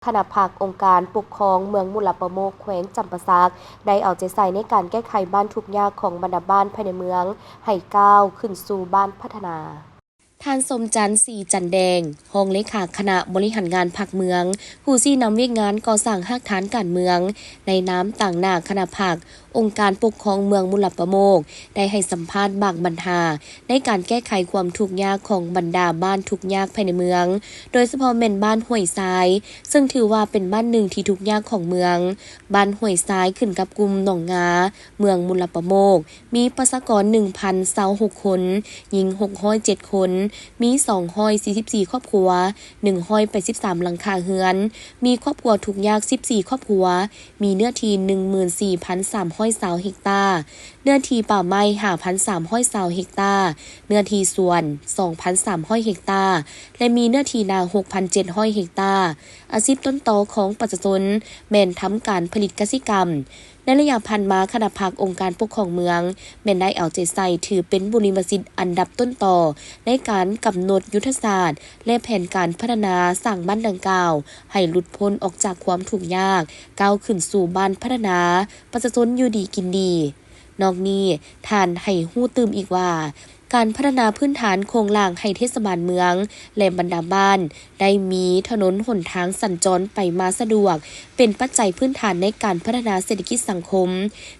คณะภาคองค์การปกครองเมืองมุลประโมกแขวงจำปาสักได้เอาใจใส่ในการแก้ไขบ้านทุกข์ยากของบรรดาบ้านภายในเมืองให้ก้าวขึ้นสู่บ้านพัฒนาท่านสมจันทร์ศรีจันแดงรองเลขาคณะบริหารงานภาคเมืองผู้ที่นำเวียกงานก่อสร้างหากฐานการเมืองในน้ำต่างหน้าคณะภาคองค์การปกครองเมืองมุลประโมกได้ให้สัมภาษณ์บางบรรทาในการแก้ไขความทุกข์ยากของบรรดาบ้านทุกข์ยากภายในเมืองโดยเฉพาะแม่นบ้านห้วยทรายซึ่งถือว่าเป็นบ้านหนึ่งที่ทุกข์ยากของเมืองบ้านห้วยทรายขึ้นกับกลุ่มหนองงาเมืองมุลประโมกมีประชากร 1,026 คนหญิง607คนมี244ครอบครัว183หลังคาเรือนมีครอบครัวทุกข์ยาก14ครอบครัวมีเนื้อที่ 14,320 เฮกตาร์เนื้อที่ป่าไม้ 5,320 เฮกตาร์เนื้อที่สวน 2,300 เฮกตาร์และมีเนื้อที่นา 6,700 เฮกตาร์อาชีพต้นตอของประชาชนแม่นทำการผลิตกสิกรรมในระยะผ่านมาคณะภาคองค์การปกครองเมืองแม่นได้เอาใจใส่ถือเป็นบุริมสิทธิ์อันดับต้นต่อในการกำหนดยุทธศาสตร์และแผนการพัฒนาสร้างบ้านดังกล่าวให้หลุดพ้นออกจากความทุกข์ยากก้าวขึ้นสู่บ้านพัฒนาประชาชนอยู่ดีกินดีนอกนี้ท่านให้ฮู้ตื่มอีกว่าการพัฒนาพื้นฐานโครงหลังให้เทศบาลเมืองและบรรดาบ้านได้มีถนนหนทางสัญจรไปมาสะดวกเป็นปัจจัยพื้นฐานในการพัฒนาเศรษฐกิจสังคม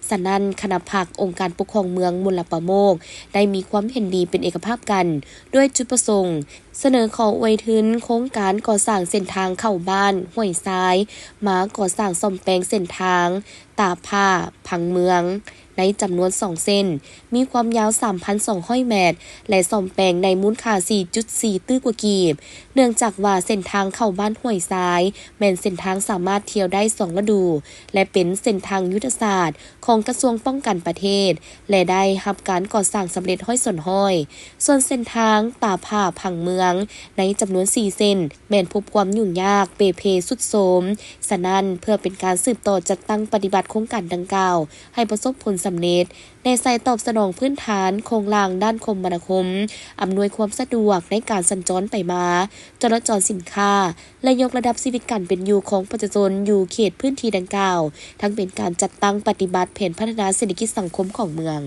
ฉะนั้นคณะภาคองค์การปกครองเมืองมุลประโมกได้มีความเห็นดีเป็นเอกภาพกันด้วยจุดประสงค์เสนอขออวยทุนโครงการก่อสร้างเส้นทางเข้าบ้านห้วยทรายมาก่อสร้างซ่อมแปลงเส้นทางตาผ้าผังเมืองในจำนวน2เส้นมีความยาว 3,200 เมตรและซ่อมแปลงในมูลค่า 4.4 ตื้อกว่ากีบเนื่องจากว่าเส้นทางเข้าบ้านห้วยทรายแม่นเส้นทางสามารถเที่ยวได้2ฤดูและเป็นเส้นทางยุทธศาสตร์ของกระทรวงป้องกันประเทศและได้รับการก่อสร้างสำเร็จห้อยส่วนห้อยส่วนเส้นทางตาผ้าผังเมืองในจำนวน4เส้นแม่นพบความยุ่งยากเปเพสุดโทรมฉะนั้นเพื่อเป็นการสืบต่อจัดตั้งปฏิบัติโครงการดังกล่าวให้ประสบผลสำเร็จในใส่ตอบสนองพื้นฐานโครงหลังด้านคมนาคมอำนวยความสะดวกในการสัญจรไปมาจราจรสินค้าและยกระดับชีวิตการเป็นอยู่ของประชาชนอยู่เขตพื้นที่ดังกล่าวทั้งเป็นการจัดตั้งปฏิบัติแผนพัฒนาเศรษฐกิจสังคมของเมือง